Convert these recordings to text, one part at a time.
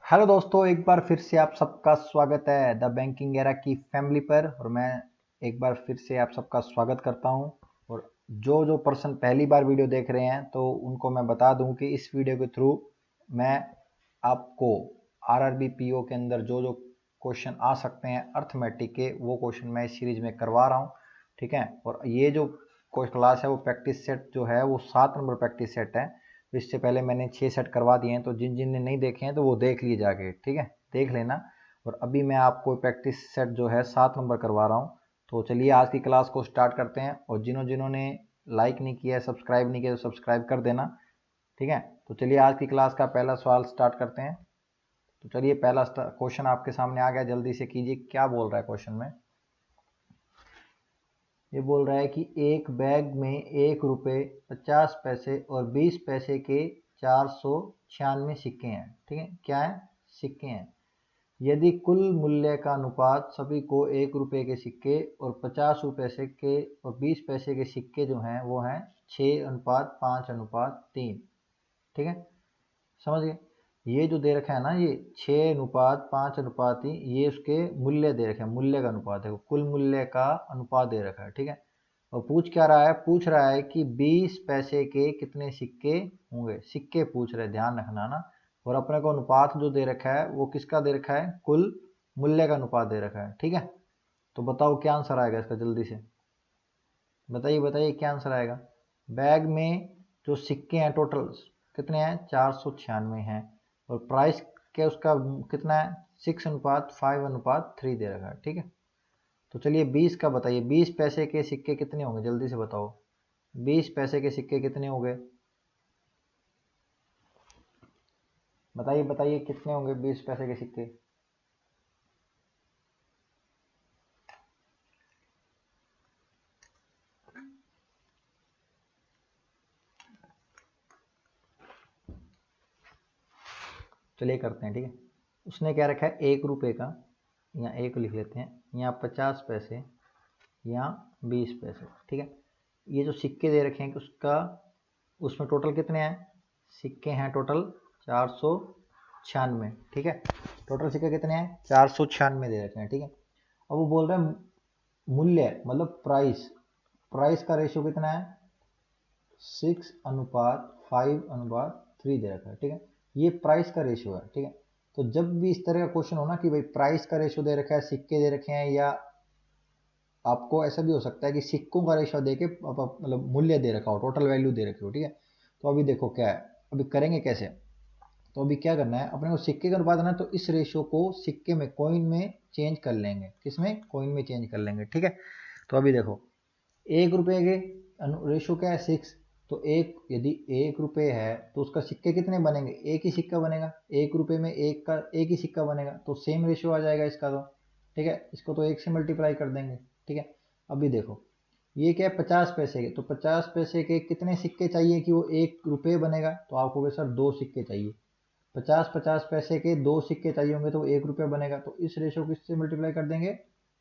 Hello दोस्तों, एक बार फिर से आप सबका स्वागत है द बैंकिंग एरा की फैमिली पर। और मैं एक बार फिर से आप सबका स्वागत करता हूं। और जो जो पर्सन पहली बार वीडियो देख रहे हैं तो उनको मैं बता दूं कि इस वीडियो के थ्रू मैं आपको आरआरबी पीओ के अंदर जो जो क्वेश्चन आ सकते हैं अर्थमेटिक के, वो क्वेश्चन मैं इस सीरीज में करवा रहा हूँ। ठीक है। और ये जो क्लास है वो प्रैक्टिस सेट जो है वो 7 नंबर प्रैक्टिस सेट है। इससे पहले मैंने 6 सेट करवा दिए हैं, तो जिन जिन ने नहीं देखे हैं तो वो देख लिए जाके, ठीक है, देख लेना। और अभी मैं आपको प्रैक्टिस सेट जो है 7 नंबर करवा रहा हूँ। तो चलिए आज की क्लास को स्टार्ट करते हैं। और जिन्होंने लाइक नहीं किया है, सब्सक्राइब नहीं किया, तो सब्सक्राइब कर देना। ठीक है। तो चलिए आज की क्लास का पहला सवाल स्टार्ट करते हैं। तो चलिए पहला क्वेश्चन आपके सामने आ गया, जल्दी से कीजिए। क्या बोल रहा है क्वेश्चन में? ये बोल रहा है कि एक बैग में 1 रुपये 50 पैसे और 20 पैसे के 496 सिक्के हैं। ठीक है, क्या है? सिक्के हैं। यदि कुल मूल्य का अनुपात सभी को 1 रुपये के सिक्के और 50 पैसे के और 20 पैसे के सिक्के जो हैं वो हैं 6:5:3। ठीक है, समझ गए? ये जो दे रखा है ना, ये 6:5:3, ये उसके मूल्य दे रखे हैं, मूल्य का अनुपात है, कुल मूल्य का अनुपात दे रखा है। ठीक है। और पूछ क्या रहा है? पूछ रहा है कि 20 पैसे के कितने सिक्के होंगे। सिक्के पूछ रहे, ध्यान रखना ना। और अपने को अनुपात जो दे रखा है वो किसका दे रखा है? कुल मूल्य का अनुपात दे रखा है। ठीक है। तो बताओ क्या आंसर आएगा इसका, जल्दी से बताइए बताइए क्या आंसर आएगा। बैग में जो सिक्के हैं टोटल कितने हैं? 496 हैं। और प्राइस क्या उसका कितना है? 6:5:3 दे रखा है। ठीक है। तो चलिए 20 का बताइए, 20 पैसे के सिक्के कितने होंगे, जल्दी से बताओ। 20 पैसे के सिक्के कितने होंगे? बताइए बताइए कितने होंगे 20 पैसे के सिक्के? चलिए करते हैं। ठीक है। उसने क्या रखा है? 1 रुपये का, यहाँ एक लिख लेते हैं, यहाँ 50 पैसे, यहाँ 20 पैसे। ठीक है। ये जो सिक्के दे रखे हैं कि उसका, उसमें टोटल कितने हैं? सिक्के हैं टोटल 496। ठीक है। टोटल सिक्के कितने हैं? 496 दे रखे हैं। ठीक है। अब वो बोल रहे हैं मूल्य, मतलब प्राइस। प्राइस का रेशियो कितना है? 6:5:3 दे रखा है। ठीक है। ये प्राइस का रेशियो है। ठीक है। तो जब भी इस तरह का क्वेश्चन हो ना कि भाई प्राइस का रेशियो दे रखा है, सिक्के दे रखे हैं, या आपको ऐसा भी हो सकता है कि सिक्कों का रेशियो दे के मतलब मूल्य दे रखा हो, टोटल वैल्यू दे रखी हो। ठीक है। तो अभी देखो क्या है, अभी करेंगे कैसे। तो अभी क्या करना है, अपने को सिक्के का अनुपात है ना, तो इस रेशियो को सिक्के में, कॉइन में चेंज कर लेंगे। किसमें? कॉइन में चेंज कर लेंगे। ठीक है। तो अभी देखो 1 रुपये के रेशियो क्या है? 6। तो एक, यदि 1 रुपये है तो उसका सिक्के कितने बनेंगे? एक ही सिक्का बनेगा। 1 रुपये में एक का एक ही सिक्का बनेगा, तो सेम रेशियो आ जाएगा इसका तो। ठीक है। इसको तो 1 से मल्टीप्लाई कर देंगे। ठीक है। अभी देखो ये क्या है? 50 पैसे के, तो 50 पैसे के कितने सिक्के चाहिए कि वो 1 रुपये बनेगा? तो आपको भी सर 2 सिक्के चाहिए। 50-50 पैसे के 2 सिक्के चाहिए होंगे तो 1 रुपये बनेगा। तो इस रेशियो को किससे मल्टीप्लाई कर देंगे?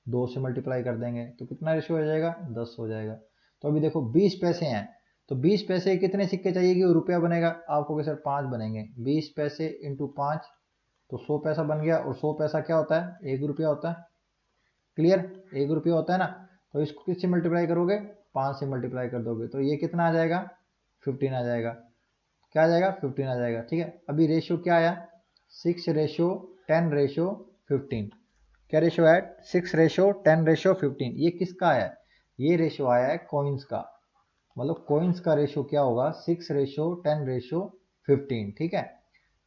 2 से मल्टीप्लाई कर देंगे। तो कितना रेशियो हो जाएगा? 10 हो जाएगा। तो अभी देखो 20 पैसे हैं, तो 20 पैसे के कितने सिक्के चाहिए कि वो रुपया बनेगा? आपको भी सर 5 बनेंगे। 20 पैसे इंटू 5, तो 100 पैसा बन गया। और 100 पैसा क्या होता है? 1 रुपया होता है। क्लियर? 1 रुपया होता है ना। तो इसको किससे मल्टीप्लाई करोगे? 5 से मल्टीप्लाई कर दोगे, तो ये कितना आ जाएगा? 15 आ जाएगा। क्या आ जाएगा? 15 आ जाएगा। ठीक है। अभी रेशियो क्या आया? 6:10:15। क्या रेशियो है? 6:10:15। ये किसका है? ये रेशियो आया है कॉइन्स का। मतलब कॉइन्स का रेशियो क्या होगा? 6:10:15। ठीक है।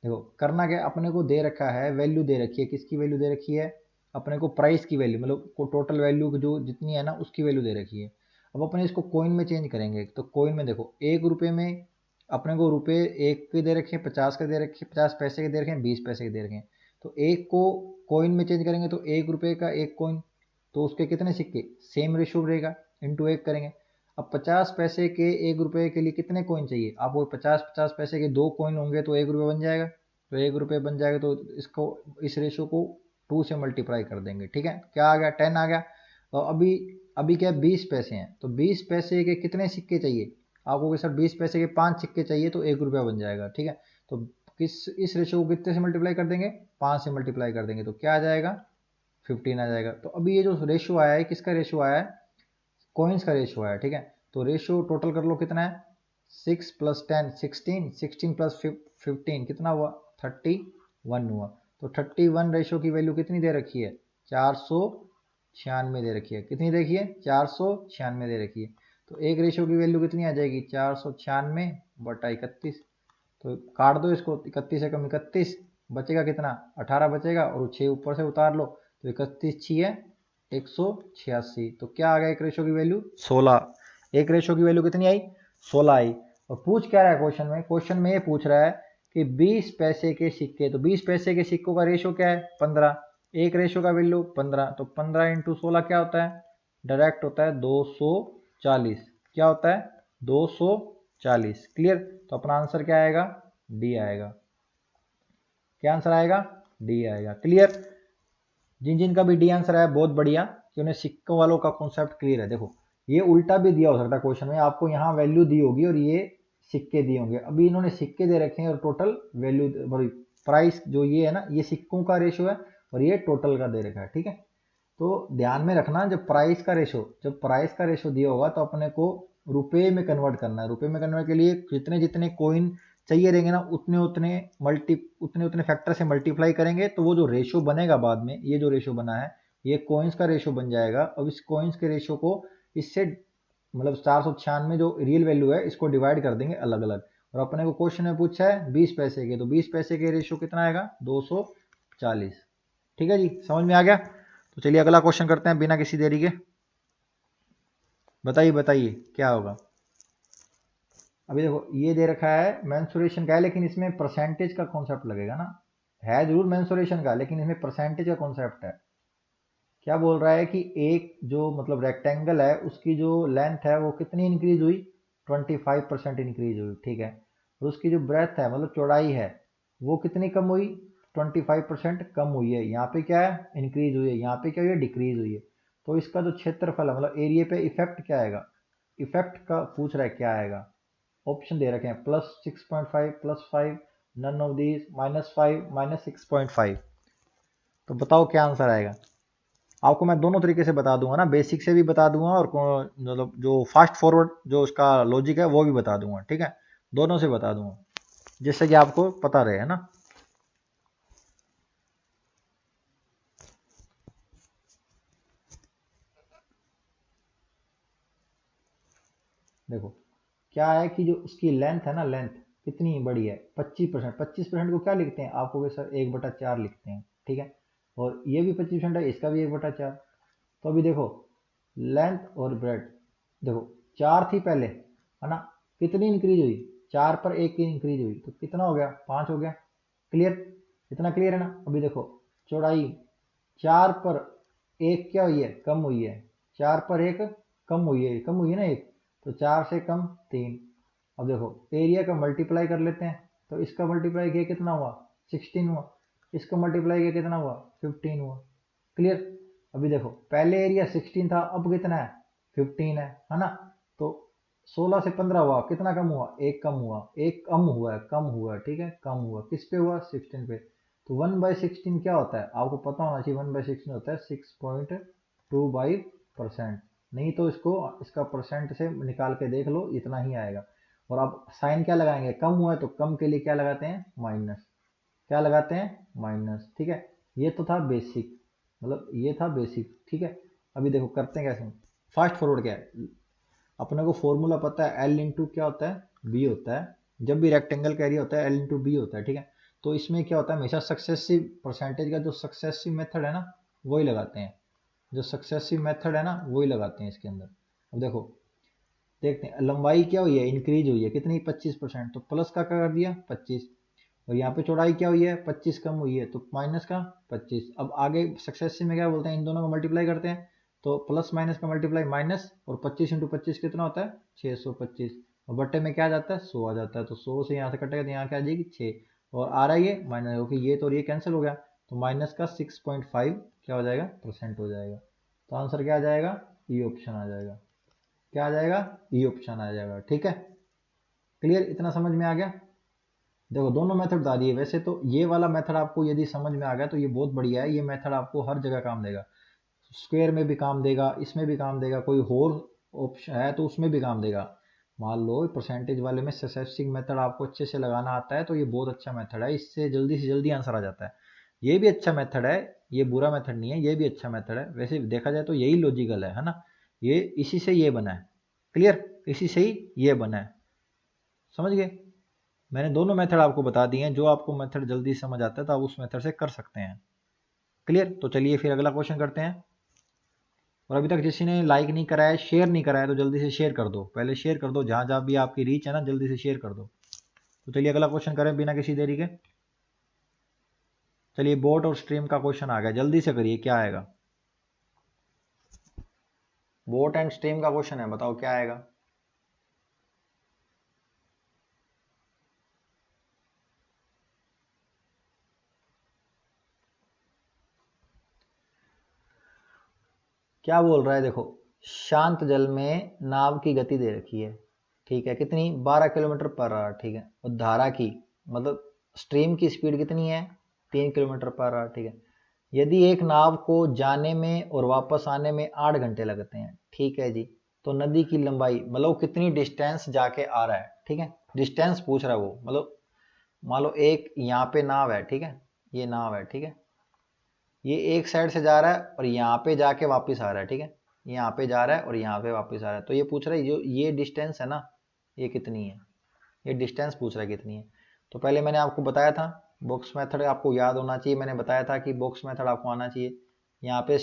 देखो करना क्या, अपने को दे रखा है, वैल्यू दे रखी है। किसकी वैल्यू दे रखी है? अपने को प्राइस की वैल्यू, मतलब को टोटल वैल्यू जो जितनी है ना उसकी वैल्यू दे रखी है। अब अपने इसको कॉइन में चेंज करेंगे। तो कॉइन में देखो 1 रुपये में अपने को रुपये एक के दे रखे हैं, 50 के दे रखे हैं, 50 पैसे के दे रखे हैं, 20 पैसे के दे रखे हैं। तो एक को कॉइन में चेंज करेंगे तो 1 रुपये का एक कॉइन, तो उसके कितने सिक्के? सेम रेशियो रहेगा, इंटू 1 करेंगे। अब 50 पैसे के 1 रुपये के लिए कितने कॉइन चाहिए आपको? 50-50 पैसे के 2 कॉइन होंगे तो 1 रुपये बन जाएगा। तो 1 रुपये बन जाएगा, तो इसको, इस रेशियो को 2 से मल्टीप्लाई कर देंगे। ठीक है। क्या आ गया? 10 आ गया। तो अभी अभी क्या है? 20 पैसे हैं, तो 20 पैसे के कितने सिक्के चाहिए आपको? सर 20 पैसे के 5 सिक्के चाहिए, तो 1 रुपया बन जाएगा। ठीक है। तो इस रेशियो को कितने से मल्टीप्लाई कर देंगे, 5 से मल्टीप्लाई कर देंगे, तो क्या आ जाएगा, 15 आ जाएगा। तो अभी ये जो रेशियो आया है, किसका रेशियो आया है, कॉइन्स का रेशियो आया है, ठीक है। तो रेशियो टोटल कर लो कितना है, 6 + 10 16, 16 + 15 कितना हुआ, 31 हुआ। तो 31 रेशियो की वैल्यू कितनी दे रखी है, 496 दे रखी है। कितनी देखी है, 496 दे रखी है। तो एक रेशियो की वैल्यू कितनी आ जाएगी, 496/31। तो काट दो इसको, 31 से कम 31 बचेगा, कितना 18 बचेगा, और 6 ऊपर से उतार लो, तो 31 6 186। तो क्या आ गया एक रेशियो की वैल्यू, 16। एक रेशियो की वैल्यू कितनी आई, 16 आई। और पूछ क्या रहा है क्वेश्चन में, क्वेश्चन में ये पूछ रहा है कि 20 पैसे के सिक्के, तो 20 पैसे के सिक्कों का रेशियो क्या है, 15। एक रेशियो का वैल्यू 15, तो 15 × 16 क्या होता है, डायरेक्ट होता है 240। क्या होता है, 240। क्लियर। तो अपना आंसर क्या आएगा, डी आएगा। क्या आंसर आएगा, डी आएगा। क्लियर। जिन जिन का भी डी आंसर आया बहुत बढ़िया, कि उन्हें सिक्कों वालों का कॉन्सेप्ट क्लियर है। देखो ये उल्टा भी दिया हो सकता है क्वेश्चन में, आपको यहाँ वैल्यू दी होगी और ये सिक्के दिए होंगे। अभी इन्होंने सिक्के दे रखे हैं और टोटल वैल्यू प्राइस जो ये है ना, ये सिक्कों का रेशियो है और ये टोटल का दे रखा है, ठीक है। तो ध्यान में रखना, जब प्राइस का रेशो दिया होगा तो अपने को रुपए में कन्वर्ट करना है। रुपए में कन्वर्ट के लिए जितने जितने कॉइन चाहिए रहेंगे ना, उतने उतने फैक्टर से मल्टीप्लाई करेंगे, तो वो जो रेशो बनेगा बाद में, ये जो रेशो बना है ये कॉइन्स का रेशो बन जाएगा। अब इस कॉइन्स के रेशो को इससे मतलब 496 जो रियल वैल्यू है इसको डिवाइड कर देंगे अलग अलग। और अपने को क्वेश्चन में पूछा है 20 पैसे के, तो 20 पैसे के रेशो कितना आएगा, 240। ठीक है जी, समझ में आ गया। तो चलिए अगला क्वेश्चन करते हैं बिना किसी देरी के। बताइए बताइए क्या होगा। अभी देखो ये दे रखा है मेंसुरेशन का है, लेकिन इसमें परसेंटेज का कॉन्सेप्ट लगेगा ना, है जरूर मेंसुरेशन का, लेकिन इसमें परसेंटेज का कॉन्सेप्ट है। क्या बोल रहा है कि एक जो मतलब रेक्टेंगल है उसकी जो लेंथ है वो कितनी इंक्रीज हुई, 25% इंक्रीज हुई, ठीक है। और उसकी जो ब्रेथ है मतलब चौड़ाई है वो कितनी कम हुई, 25% कम हुई है। यहाँ पे क्या है, इंक्रीज हुई है, यहाँ पे क्या हुई है, डिक्रीज हुई है। तो इसका जो क्षेत्रफल है मतलब एरिया पे इफेक्ट क्या आएगा, इफेक्ट का पूछ रहा है क्या आएगा। ऑप्शन दे रखे हैं +6.5, +5, नन ऑफ दीज, -5, -6.5। तो बताओ क्या आंसर आएगा। आपको मैं दोनों तरीके से बता दूंगा ना, बेसिक से भी बता दूंगा और मतलब जो फास्ट फॉरवर्ड जो उसका लॉजिक है वो भी बता दूंगा, ठीक है। दोनों से बता दूंगा जिससे कि आपको पता रहे, है ना। देखो क्या है कि जो उसकी लेंथ है ना, लेंथ कितनी बड़ी है, 25%। 25% को क्या लिखते हैं, आप सर 1/4 लिखते हैं, ठीक है। और ये भी 25% है, इसका भी 1/4। तो अभी देखो लेंथ और ब्रेड, देखो 4 थी पहले, है ना, कितनी इंक्रीज हुई, 4 पर 1 की इंक्रीज हुई, तो कितना हो गया, 5 हो गया। क्लियर, इतना क्लियर है ना। अभी देखो चौड़ाई, 4 पर 1 क्या हुई है, कम हुई है, 4 पर 1 कम हुई है, कम हुई है ना 1, तो 4 से कम 3। अब देखो एरिया का मल्टीप्लाई कर लेते हैं, तो इसका मल्टीप्लाई किया कितना हुआ, 16 हुआ। इसका मल्टीप्लाई किया कितना हुआ, 15 हुआ। क्लियर। अभी देखो पहले एरिया 16 था, अब कितना है, 15 है ना। तो 16 से 15 हुआ, कितना कम हुआ, एक कम हुआ, एक कम हुआ है, कम हुआ है, ठीक है, कम हुआ किस पे हुआ, 16 पे। तो 1/16 क्या होता है, आपको पता होना चाहिए, 1/16 होता है 6.25%। नहीं तो इसको इसका परसेंट से निकाल के देख लो, इतना ही आएगा। और आप साइन क्या लगाएंगे, कम हुआ है तो कम के लिए क्या लगाते हैं, माइनस। क्या लगाते हैं, माइनस, ठीक है। ये तो था बेसिक, मतलब ये था बेसिक, ठीक है। अभी देखो करते हैं कैसे, फास्ट फॉरवर्ड क्या है, अपने को फॉर्मूला पता है, एल इंटू क्या होता है, बी होता है। जब भी रेक्टेंगल का एरिया होता है एल इंटू बी होता है, ठीक है। तो इसमें क्या होता है, हमेशा सक्सेसिव परसेंटेज का जो सक्सेसिव मेथड है ना वही लगाते हैं, जो सक्सेसिव मेथड है ना वही लगाते हैं इसके अंदर। अब देखो देखते हैं लंबाई क्या हुई है, इंक्रीज हुई है, कितनी, 25%, तो प्लस का क्या कर दिया, 25। और यहाँ पे चौड़ाई क्या हुई है, 25 कम हुई है, तो माइनस का 25। अब आगे सक्सेसिव में क्या बोलते हैं, इन दोनों को मल्टीप्लाई करते हैं, तो प्लस माइनस का मल्टीप्लाई माइनस, और 25 × 25 कितना होता है, 625। और बट्टे में क्या आ जाता है, 100 आ जाता है, तो 100 से यहाँ से कटेगा तो यहाँ क्या आ जाएगी, 6। और आ रहा है ये माइनस, क्योंकि ये तो ये कैंसिल हो गया, तो माइनस का 6.5 क्या हो जाएगा, परसेंट हो जाएगा। तो आंसर क्या आ जाएगा, ई ऑप्शन आ जाएगा। क्या आ जाएगा, ई ऑप्शन आ जाएगा, ठीक है। क्लियर, इतना समझ में आ गया। देखो दोनों मेथड बता दिए। वैसे तो ये वाला मेथड आपको यदि समझ में आ गया तो ये बहुत बढ़िया है, ये मेथड आपको हर जगह काम देगा। स्क्वायर में भी काम देगा, इसमें भी काम देगा, कोई और ऑप्शन है तो उसमें भी काम देगा। मान लो परसेंटेज वाले में स्टैटिस्टिक मेथड आपको अच्छे से लगाना आता है तो ये बहुत अच्छा मेथड है, इससे जल्दी से जल्दी आंसर आ जाता है। ये भी अच्छा मेथड है, ये बुरा मेथड नहीं है, ये भी अच्छा मेथड है। वैसे देखा जाए तो यही लॉजिकल है ना, ये इसी से ये बना है। क्लियर, इसी से ही ये बना है। समझ गए? मैंने दोनों मेथड आपको बता दिए हैं, जो आपको मेथड जल्दी समझ आता है तो आप उस मेथड से कर सकते हैं। क्लियर, तो चलिए फिर अगला क्वेश्चन करते हैं। और अभी तक किसी ने लाइक नहीं करा है, शेयर नहीं करा है, तो जल्दी से शेयर कर दो, पहले शेयर कर दो, जहां जहां भी आपकी रीच है ना जल्दी से शेयर कर दो। तो चलिए अगला क्वेश्चन करें बिना किसी देरी के। चलिए बोट और स्ट्रीम का क्वेश्चन आ गया, जल्दी से करिए, क्या आएगा? बोट एंड स्ट्रीम का क्वेश्चन है, बताओ क्या आएगा? क्या बोल रहा है? देखो, शांत जल में नाव की गति दे रखी है, ठीक है, कितनी? 12 किलोमीटर पर आवर, ठीक है। और धारा की, मतलब स्ट्रीम की स्पीड कितनी है? 3 किलोमीटर पर आवर, ठीक है। यदि एक नाव को जाने में और वापस आने में 8 घंटे लगते हैं, ठीक है जी, तो नदी की लंबाई, मतलब कितनी डिस्टेंस जाके आ रहा है, ठीक है, डिस्टेंस पूछ रहा है वो। मतलब मान लो एक यहाँ पे नाव है, ठीक है, ये नाव है, ठीक है, ये एक साइड से जा रहा है और यहाँ पे जाके वापस आ रहा है, ठीक है, यहाँ पे जा रहा है और यहाँ पे वापस आ रहा है। तो ये पूछ रहा है जो ये डिस्टेंस है ना, ये कितनी है, ये डिस्टेंस पूछ रहा है कितनी है। तो पहले मैंने आपको बताया था बॉक्स मेथड आपको याद होना चाहिए, मैंने बताया था कि बॉक्स मेथड आपको आना चाहिए। यहाँ पे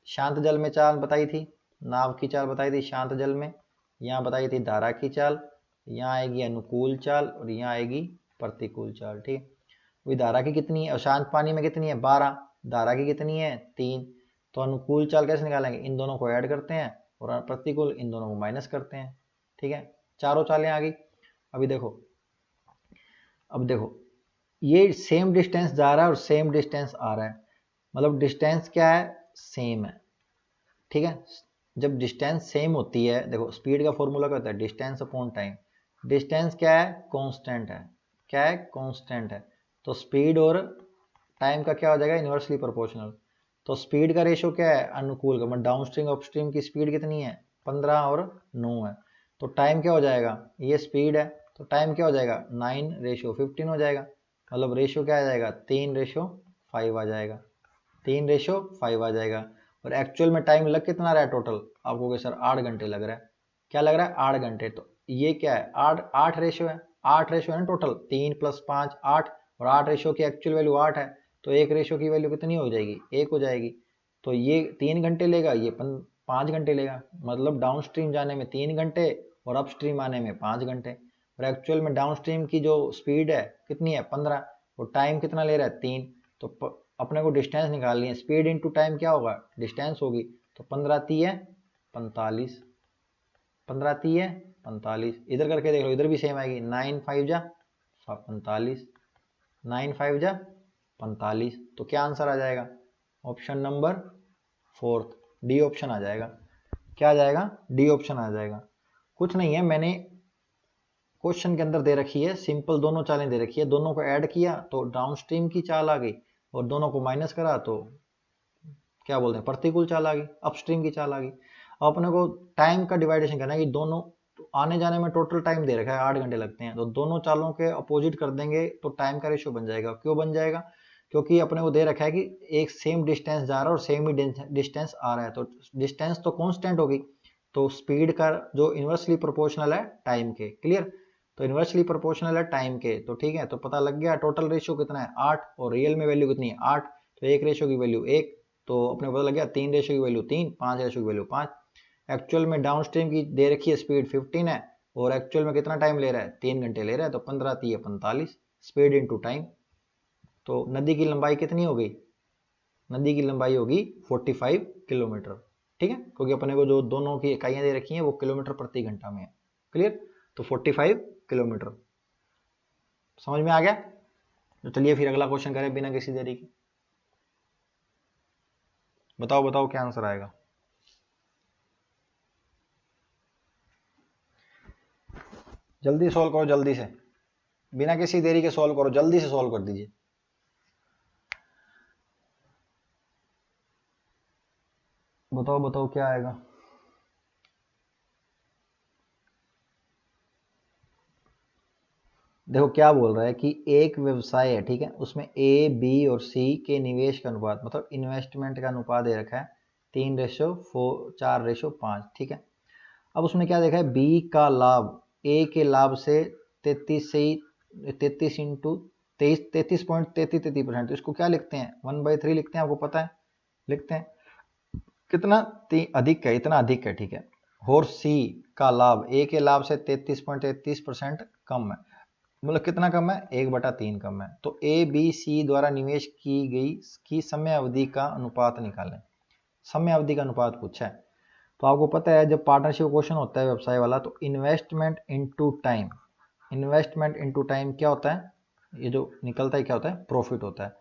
शांत जल में चाल बताई थी, नाव की चाल बताई थी शांत जल में, यहाँ बताई थी धारा की चाल, यहाँ आएगी अनुकूल चाल और यहाँ आएगी प्रतिकूल चाल, ठीक है। वही धारा की कितनी है और शांत पानी में कितनी है? 12। धारा की कितनी है? 3। तो अनुकूल चाल कैसे निकालेंगे? इन दोनों को ऐड करते हैं और प्रतिकूल इन दोनों को माइनस करते हैं, ठीक है। चारों चालें आ गई। अभी देखो, अब देखो, ये सेम डिस्टेंस जा रहा है और सेम डिस्टेंस आ रहा है, मतलब डिस्टेंस क्या है? सेम है, ठीक है। जब डिस्टेंस सेम होती है, देखो स्पीड का फॉर्मूला क्या होता है? Distance upon time. डिस्टेंस क्या है? कांस्टेंट है। क्या है? कांस्टेंट है। तो स्पीड और टाइम का क्या हो जाएगा? Inversely proportional. तो स्पीड का रेशियो क्या है? अनुकूल का, मतलब डाउन स्ट्रीम अप स्ट्रीम की स्पीड कितनी है? 15 और 9 है। तो टाइम क्या हो जाएगा? ये स्पीड है तो टाइम क्या हो जाएगा? 9:15 हो जाएगा। मतलब रेशियो क्या आ जाएगा? 3:5 आ जाएगा। 3:5 आ जाएगा। और एक्चुअल में टाइम लग कितना रहा है टोटल? आपको क्या सर 8 घंटे लग रहा है। क्या लग रहा है? 8 घंटे। तो ये क्या है? 8 रेशियो है, 8 रेशियो है ना टोटल, 3 + 5 8, और 8 रेशियो की एक्चुअल वैल्यू 8 है, तो एक रेशियो की वैल्यू कितनी हो जाएगी? 1 हो जाएगी। तो ये 3 घंटे लेगा, ये 5 घंटे लेगा, मतलब डाउन स्ट्रीम जाने में 3 घंटे और अप स्ट्रीम आने में 5 घंटे। और एक्चुअल में डाउन स्ट्रीम की जो स्पीड है कितनी है? 15, और टाइम कितना ले रहा है? 3। तो अपने को डिस्टेंस निकालनी है, स्पीड इंटू टाइम क्या होगा? डिस्टेंस होगी। तो 15 × 3 = 45, 15 × 3 = 45। इधर करके देख लो, इधर भी सेम आएगी, 9 × 5 = 45, 9 × 5 = 45। तो क्या आंसर आ जाएगा? ऑप्शन नंबर 4, डी ऑप्शन आ जाएगा। क्या आ जाएगा? डी ऑप्शन आ जाएगा। कुछ नहीं है, मैंने क्वेश्चन के अंदर दे रखी है सिंपल, दोनों चालें दे रखी है, दोनों को ऐड किया तो डाउन स्ट्रीम की चाल आ गई, और दोनों को माइनस करा तो क्या बोलते हैं? प्रतिकूल चाल आ गई, अपस्ट्रीम की चाल आ गई। अब अपने को टाइम का डिवाइडेशन करना है कि दोनों आने जाने में टोटल टाइम दे रखा है 8 घंटे लगते हैं, तो दोनों चालों के अपोजिट कर देंगे तो टाइम का रेशियो बन जाएगा। क्यों बन जाएगा? क्योंकि अपने को दे रखा है कि एक सेम डिस्टेंस जा रहा है और सेम ही डिस्टेंस आ रहा है, तो डिस्टेंस तो कांस्टेंट होगी, तो स्पीड का जो इनवर्सली प्रोपोर्शनल है टाइम के। क्लियर? तो इनवर्सली प्रोपोर्शनल है टाइम के, तो ठीक है, तो पता लग गया टोटल रेशियो कितना है? 8, और रियल में वैल्यू कितनी है? 8, तो एक रेशियो की वैल्यू 1, तो अपने को पता लग गया 3 रेशियो की वैल्यू 3, 5 रेशियो की वैल्यू 5। एक्चुअल में डाउन स्ट्रीम की दे रखी है स्पीड 15 है, और एक्चुअल में कितना टाइम ले रहा है? 3 घंटे ले रहा है, तो 15 × 3 = 45, स्पीड इंटू टाइम। तो नदी की लंबाई कितनी हो गई? नदी की लंबाई होगी 45 किलोमीटर, ठीक है, क्योंकि अपने को जो दोनों की इकाइयां दे रखी हैं वो किलोमीटर प्रति घंटा में है। क्लियर? तो 45 किलोमीटर समझ में आ गया। तो चलिए फिर अगला क्वेश्चन करें बिना किसी देरी के। बताओ बताओ क्या आंसर आएगा? जल्दी सॉल्व करो, जल्दी से। बिना किसी देरी के सॉल्व करो, जल्दी से सॉल्व कर दीजिए। बताओ बताओ क्या आएगा। देखो क्या बोल रहा है कि एक व्यवसाय है, ठीक है, उसमें ए बी और सी के निवेश का अनुपात, मतलब इन्वेस्टमेंट का अनुपात दे रखा है 3:4:5, ठीक है। अब उसने क्या देखा है, बी का लाभ ए के लाभ से 33 इंटू 33.33%, तो इसको क्या लिखते हैं 1/3 लिखते हैं, आपको पता है, लिखते हैं कितना अधिक है, इतना अधिक है, ठीक है। और सी का लाभ ए के लाभ से 33.33% कम है, मतलब कितना कम है, 1/3 कम है। तो ए बी सी द्वारा निवेश की गई की समय अवधि का अनुपात निकालें। समय अवधि का अनुपात पूछा है। तो आपको पता है जब पार्टनरशिप क्वेश्चन होता है व्यवसाय वाला, तो investment into time, investment into time क्या होता है, ये जो निकलता है क्या होता है, प्रॉफिट होता है।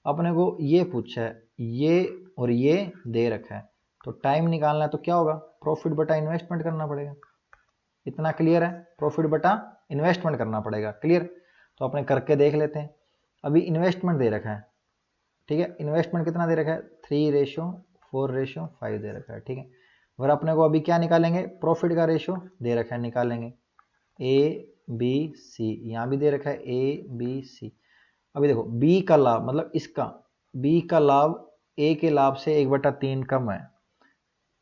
अपने को ये पूछा है, ये और ये दे रखा है, तो टाइम निकालना है तो क्या होगा, प्रॉफिट बटा इन्वेस्टमेंट करना पड़ेगा। इतना क्लियर है, प्रॉफिट बटा इन्वेस्टमेंट करना पड़ेगा, क्लियर। तो अपने करके देख लेते हैं। अभी इन्वेस्टमेंट दे रखा है, ठीक है, इन्वेस्टमेंट कितना दे रखा है 3:4:5 दे रखा है, ठीक है। और अपने को अभी क्या निकालेंगे, प्रॉफिट का रेशियो दे रखा है, निकालेंगे ए बी सी, यहाँ भी दे रखा है ए बी सी। अभी देखो बी का लाभ, मतलब इसका बी का लाभ ए के लाभ से 1/3 कम है,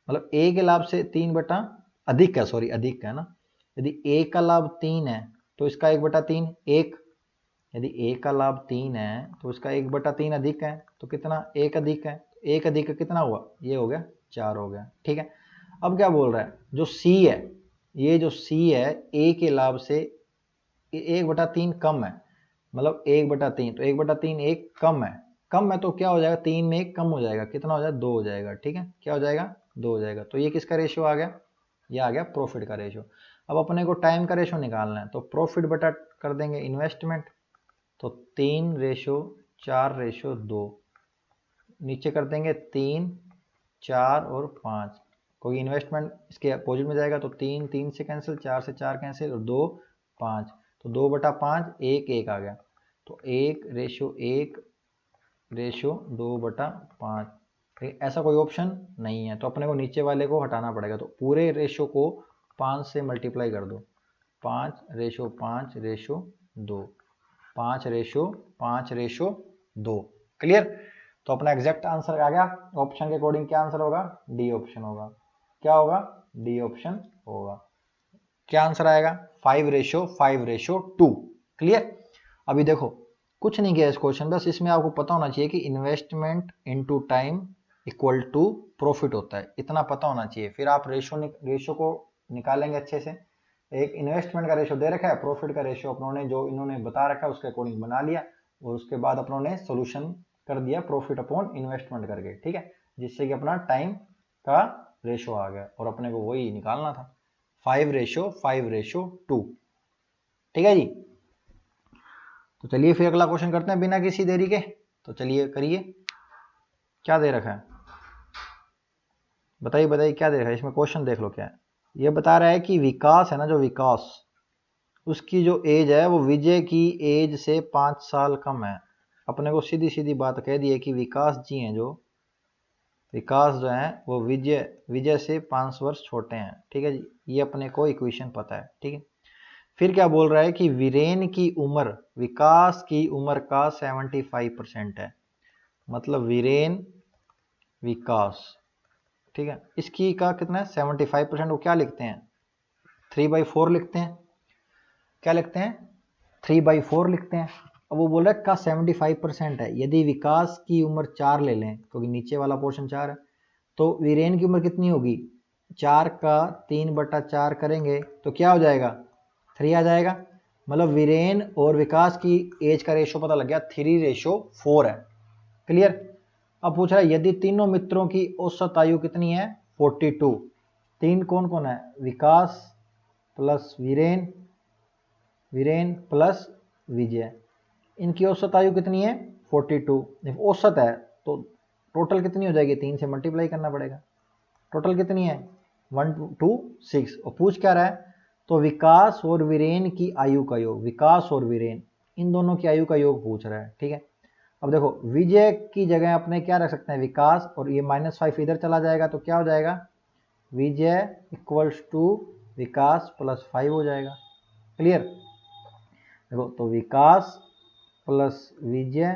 मतलब ए के लाभ से 3 बटा अधिक है, सॉरी अधिक है ना। यदि ए का लाभ 3 है तो इसका 1/3 1, यदि ए का लाभ 3 है तो इसका 1/3 अधिक है, तो कितना 1 अधिक है, 1 अधिक का कितना हुआ, ये हो गया 4 हो गया, ठीक है। अब क्या बोल रहा है, जो सी है, ये जो सी है ए के लाभ से 1/3 कम है, मतलब 1/3, तो 1/3 एक कम है तो क्या हो जाएगा, 3 में 1 कम हो जाएगा, कितना हो जाएगा 2 हो जाएगा, ठीक है, क्या हो जाएगा 2 हो जाएगा। तो ये किसका रेशियो आ गया, ये आ गया प्रॉफिट का रेशियो। अब अपने को टाइम का रेशियो निकालना है, तो प्रॉफिट बटा कर देंगे इन्वेस्टमेंट, तो 3:4:2, नीचे कर देंगे 3, 4 और 5, कोई इन्वेस्टमेंट इसके अपोजिट में जाएगा तो 3 3 से कैंसिल, 4 से 4 कैंसिल और 2 5, तो 2/5 1 1 आ गया, तो 1:2/5, ऐसा कोई ऑप्शन नहीं है, तो अपने को नीचे वाले को हटाना पड़ेगा, तो पूरे रेशो को 5 से मल्टीप्लाई कर दो, 5:5:2, 5:5:2, क्लियर। तो अपना एग्जैक्ट आंसर आ गया, ऑप्शन के अकॉर्डिंग क्या आंसर होगा, डी ऑप्शन होगा, क्या होगा, डी ऑप्शन होगा। क्या आंसर आएगा 5:5:2, क्लियर। अभी देखो कुछ नहीं किया इस क्वेश्चन, बस इसमें आपको पता होना चाहिए कि investment into time equal to profit होता है, इतना पता होना चाहिए। फिर आप रेशो को निकालेंगे अच्छे से। एक इन्वेस्टमेंट का रेशो दे रखा है, प्रॉफिट का रेशो अपनों ने जो इन्होंने बता रखा है उसके अकॉर्डिंग बना लिया, और उसके बाद अपनों ने सोल्यूशन कर दिया प्रॉफिट अपॉन इन्वेस्टमेंट करके, ठीक है, जिससे कि अपना टाइम का रेशो आ गया, और अपने को वही निकालना था 5:5:2, ठीक है जी। तो चलिए फिर अगला क्वेश्चन करते हैं बिना किसी देरी के, तो चलिए करिए। क्या दे रखा है बताइए बताइए, क्या दे रखा है इसमें, क्वेश्चन देख लो क्या है। ये बता रहा है कि विकास है ना, जो विकास, उसकी जो एज है वो विजय की एज से 5 साल कम है। अपने को सीधी सीधी बात कह दी है कि विकास जी हैं, जो विकास जो है वो विजय से 5 वर्ष छोटे हैं, ठीक है जी, ये अपने को इक्वेशन पता है, ठीक है। फिर क्या बोल रहा है कि वीरेन की उम्र विकास की उम्र का 75% है, मतलब वीरेन विकास, ठीक है, इसकी का कितना है 75%, वो क्या लिखते हैं 3/4 लिखते हैं, क्या लिखते हैं 3/4 लिखते हैं। अब वो बोल रहा है का 75% है, यदि विकास की उम्र 4 ले लें, क्योंकि नीचे वाला पोर्शन 4 है, तो वीरेन की उम्र कितनी होगी, 4 का 3/4 करेंगे तो क्या हो जाएगा 3 आ जाएगा, मतलब वीरेन और विकास की एज का रेशो पता लग गया 3:4 है, क्लियर। अब पूछ रहा है यदि तीनों मित्रों की औसत आयु कितनी है 42, तीन कौन कौन है, विकास प्लस वीरेन प्लस विजय, इनकी औसत आयु कितनी है 42, औसत है तो टोटल कितनी हो जाएगी, 3 से मल्टीप्लाई करना पड़ेगा, टोटल कितनी है 1 2 6, और पूछ क्या रहा है, तो विकास और वीरेन की आयु का योग, विकास और वीरेन इन दोनों की आयु का योग पूछ रहा है, ठीक है। अब देखो विजय की जगह अपने क्या रख सकते हैं, विकास, और ये -5 इधर चला जाएगा तो क्या हो जाएगा, Vijay equals to Vikas plus 5 हो जाएगा। क्लियर। देखो तो Vikas plus Vijay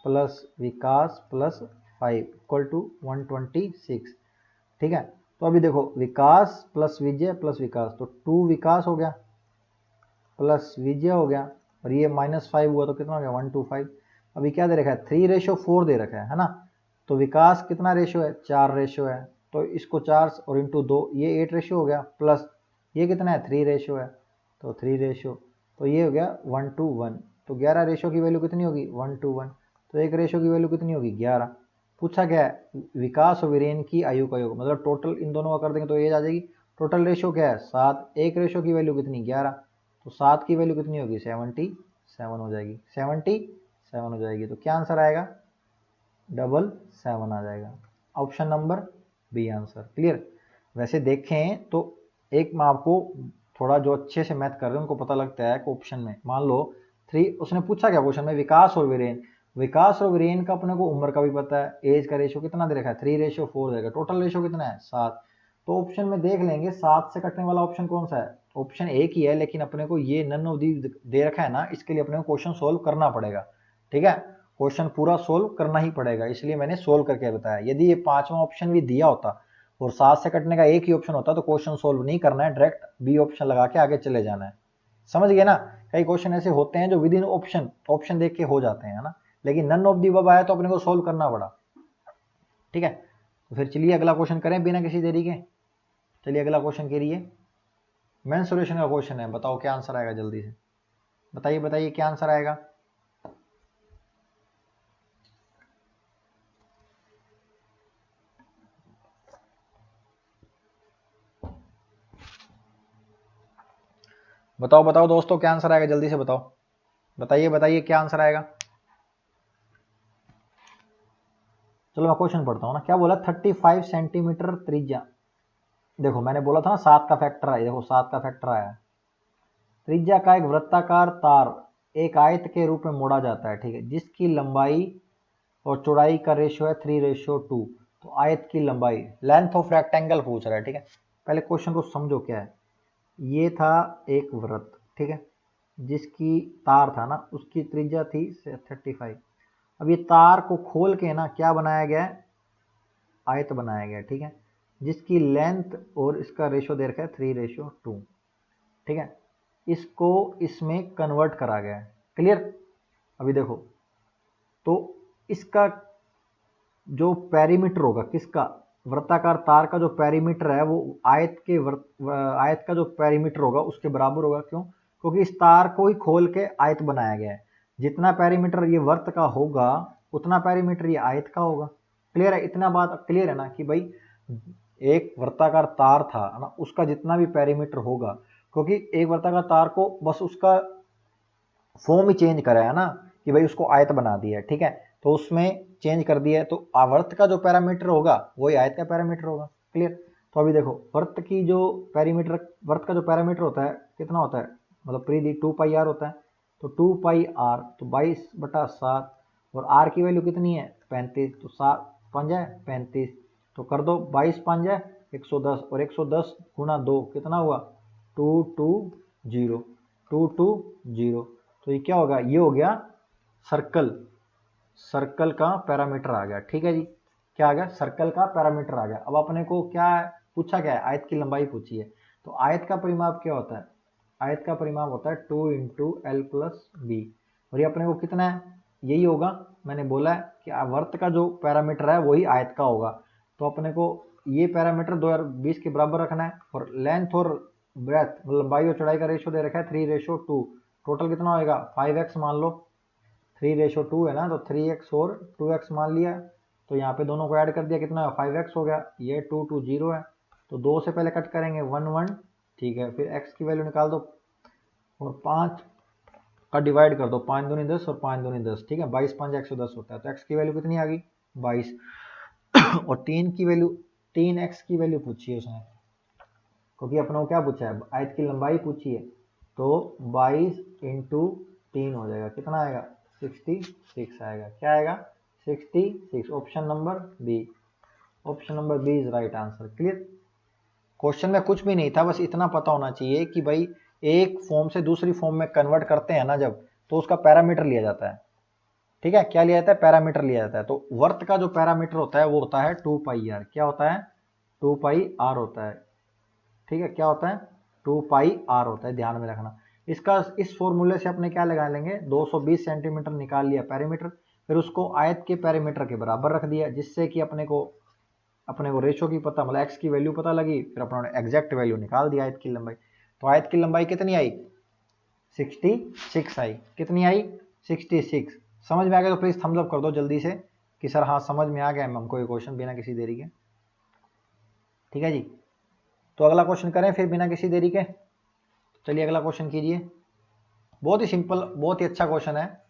plus Vikas plus 5 equal to 126, ठीक है। तो अभी देखो विकास प्लस विजय प्लस विकास, तो 2 विकास हो गया प्लस विजय हो गया, और ये -5 हुआ तो कितना हो गया, 125। अभी क्या दे रखा है, 3:4 दे रखा है ना। तो विकास कितना रेशो है, 4 रेशो है, तो इसको 4 और इंटू 2 ये 8 रेशो हो गया, प्लस ये कितना है, 3 रेशो है, तो 3 रेशो, तो ये हो गया 1:1। तो 11 रेशो की वैल्यू कितनी होगी, 1:1। तो एक रेशो की वैल्यू कितनी होगी, 11। पूछा क्या है, विकास और वीरेन की आयु का योग, मतलब टोटल इन दोनों का कर देंगे तो एज आ जाएगी। टोटल रेशो क्या है, 7, एक रेशो की वैल्यू कितनी, 11, तो 7 की वैल्यू कितनी होगी, 77 हो जाएगी, 77 हो जाएगी। तो क्या आंसर आएगा, 77 आ जाएगा। Option number B answer. Clear. वैसे देखें तो एक मैं आपको थोड़ा जो अच्छे से मैथ कर रहे हैं उनको पता लगता है कि ऑप्शन में मान लो 3, उसने पूछा क्या क्वेश्चन में, विकास और वीरेन, विकास और वीरेन का अपने को उम्र का भी पता है, एज का रेशो कितना दे रखा है, 3:4 देगा, टोटल रेशो कितना है, 7। तो ऑप्शन में देख लेंगे 7 से कटने वाला ऑप्शन कौन सा है, ऑप्शन एक ही है, लेकिन अपने को ये नन ऑफ दी दे रखा है ना, इसके लिए अपने को क्वेश्चन सोल्व करना पड़ेगा, ठीक है। क्वेश्चन पूरा सोल्व करना ही पड़ेगा, इसलिए मैंने सोल्व करके बताया। यदि ये 5वां ऑप्शन भी दिया होता और 7 से कटने का एक ही ऑप्शन होता तो क्वेश्चन सोल्व नहीं करना है, डायरेक्ट बी ऑप्शन लगा के आगे चले जाना है। समझ गए ना। कई क्वेश्चन ऐसे होते हैं जो विद इन ऑप्शन देख के हो जाते हैं ना, लेकिन नन ऑफ दी अबव आया तो अपने को सोल्व करना पड़ा, ठीक है। तो फिर चलिए अगला क्वेश्चन करें बिना किसी देरी के। चलिए अगला क्वेश्चन करिए, मेंसुरेशन का क्वेश्चन है, बताओ क्या आंसर आएगा, जल्दी से बताइए बताइए क्या आंसर आएगा। बताओ बताओ दोस्तों क्या आंसर आएगा, जल्दी से बताओ, बताइए बताइए क्या आंसर आएगा। चलो मैं क्वेश्चन पढ़ता हूँ ना, क्या बोला, 35 सेंटीमीटर त्रिज्या, देखो मैंने बोला था ना 7 का फैक्टर आया, देखो 7 का फैक्टर आया, त्रिज्या का एक वृत्ताकार तार एक आयत के रूप में मोड़ा जाता है, ठीक है, जिसकी लंबाई और चौड़ाई का रेशियो है 3:2। तो आयत की लंबाई, लेंथ ऑफ रेक्टेंगल पूछ रहा है, ठीक है। पहले क्वेश्चन को समझो क्या है, ये था एक वृत्त, ठीक है, जिसकी तार था ना उसकी त्रिज्या थी 35। अब ये तार को खोल के ना क्या बनाया गया है, आयत बनाया गया, ठीक है, जिसकी लेंथ और इसका रेशो दे रखा है 3:2, ठीक है। इसको इसमें कन्वर्ट करा गया है। क्लियर। अभी देखो तो इसका जो पेरीमीटर होगा, किसका, वृत्ताकार तार का जो पेरीमीटर है वो आयत का जो पेरीमीटर होगा उसके बराबर होगा। क्यों, क्योंकि इस तार को ही खोल के आयत बनाया गया है, जितना पेरीमीटर ये वृत्त का होगा उतना पेरीमीटर ये आयत का होगा। क्लियर है, इतना बात क्लियर है ना कि भाई एक वृत्ताकार तार था ना, उसका जितना भी पेरीमीटर होगा, क्योंकि एक वृत्ताकार तार को बस उसका फॉर्म ही चेंज करा है ना, कि भाई उसको आयत बना दिया है, ठीक है, तो उसमें चेंज कर दिया है, तो आवर्त का जो पैरामीटर होगा वही आयत का पैरामीटर होगा। क्लियर। तो अभी देखो वर्त की जो पैरामीटर, वर्त का जो पैरामीटर होता है कितना होता है, मतलब प्रीति 2πr होता है, तो 2πr तो 22/7, और आर की वैल्यू कितनी है 35, तो 7×5 है 35, तो कर दो 22×5 है 110, और 110 गुणा 2 कितना हुआ 220, 220। तो ये क्या होगा, ये हो गया सर्कल, सर्कल का पैरामीटर आ गया, ठीक है जी। क्या आ गया, सर्कल का पैरामीटर आ गया। अब अपने को क्या पूछा गया है, आयत की लंबाई पूछी है, तो आयत का परिमाप क्या होता है, आयत का परिमाप होता है 2 × l+b, और ये अपने को कितना है, यही होगा, मैंने बोला है कि वर्त का जो पैरामीटर है वही आयत का होगा, तो अपने को ये पैरामीटर 2020 के बराबर रखना है, और लेंथ और ब्रेथ लंबाई और चौड़ाई का रेशो दे रखा है 3:2, टोटल कितना होएगा 5x मान लो, 3:2 है ना, तो 3x और 2x मान लिया, तो यहाँ पे दोनों को ऐड कर दिया कितना है 5x हो गया, ये 220 है, तो 2 से पहले कट करेंगे 1 ठीक है, फिर x की वैल्यू निकाल दो और 5 का डिवाइड कर दो, 5 दूनी 10 और 5 दूनी 10, ठीक है, 22×5 110 होता है, तो x की वैल्यू कितनी आ गई 22 और 3 की वैल्यू 3x की वैल्यू पूछी है उसने, क्योंकि अपने को क्या पूछा है, आयत की लंबाई पूछी है। तो 22 इंटू 3 हो जाएगा, कितना आएगा 66 आएगा। क्या आएगा 66। Option number B, option number B is right answer. Clear. Question में कुछ भी नहीं था, बस इतना पता होना चाहिए कि भाई एक फॉर्म से दूसरी फॉर्म में कन्वर्ट करते हैं ना जब, तो उसका पैरामीटर लिया जाता है। ठीक है, क्या लिया जाता है, पैरामीटर लिया जाता है। तो वर्त का जो पैरामीटर होता है वो होता है 2πr। क्या होता है, 2πr होता है। ठीक है, क्या होता है, 2πr होता है, ध्यान में रखना। इसका इस फॉर्मूले से अपने क्या लगा लेंगे, 220 सेंटीमीटर निकाल लिया पैरामीटर, फिर उसको आयत के पैरामीटर के बराबर रख दिया, जिससे कि अपने को रेशो की पता, मतलब एक्स की वैल्यू पता लगी, फिर अपने एग्जैक्ट वैल्यू निकाल दिया आयत की लंबाई। तो आयत की लंबाई कितनी आई, 66 आई। कितनी आई, 66। समझ में आ गया तो प्लीज थम्स अप कर दो जल्दी से कि सर हाँ समझ में आ गया हमको ये क्वेश्चन, बिना किसी देरी के। ठीक है जी, तो अगला क्वेश्चन करें फिर बिना किसी देरी के। चलिए अगला क्वेश्चन कीजिए। बहुत ही सिंपल, बहुत ही अच्छा क्वेश्चन है,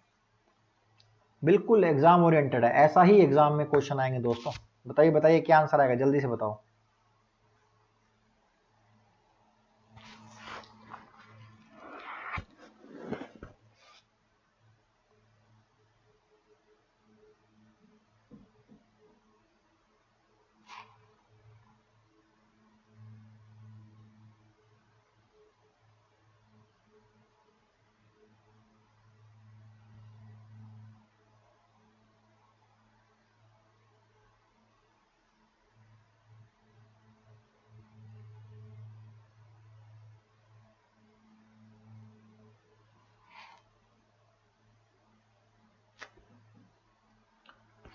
बिल्कुल एग्जाम ओरिएंटेड है। ऐसा ही एग्जाम में क्वेश्चन आएंगे दोस्तों। बताइए बताइए क्या आंसर आएगा, जल्दी से बताओ।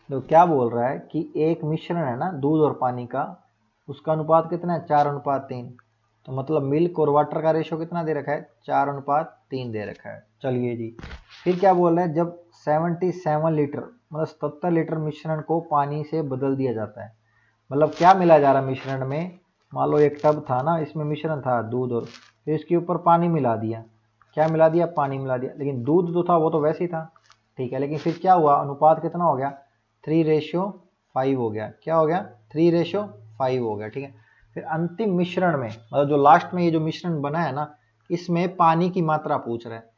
तो क्या बोल रहा है कि एक मिश्रण है ना दूध और पानी का, उसका अनुपात कितना है, 4:3। तो मतलब मिल्क और वाटर का रेशो कितना दे रखा है, 4:3 दे रखा है। चलिए जी, फिर क्या बोल रहा है, जब 77 लीटर मतलब 77 लीटर मिश्रण को पानी से बदल दिया जाता है, मतलब क्या मिला जा रहा है मिश्रण में। मान लो एक टब था ना, इसमें मिश्रण था दूध और, फिर इसके ऊपर पानी मिला दिया। क्या मिला दिया, पानी मिला दिया, लेकिन दूध जो था वो तो वैसे ही था। ठीक है, लेकिन फिर क्या हुआ, अनुपात कितना हो गया, 3:5 हो गया। क्या हो गया, 3:5 हो गया। ठीक है, फिर अंतिम मिश्रण में, मतलब जो लास्ट में ये जो मिश्रण बना है ना, इसमें पानी की मात्रा पूछ रहा है।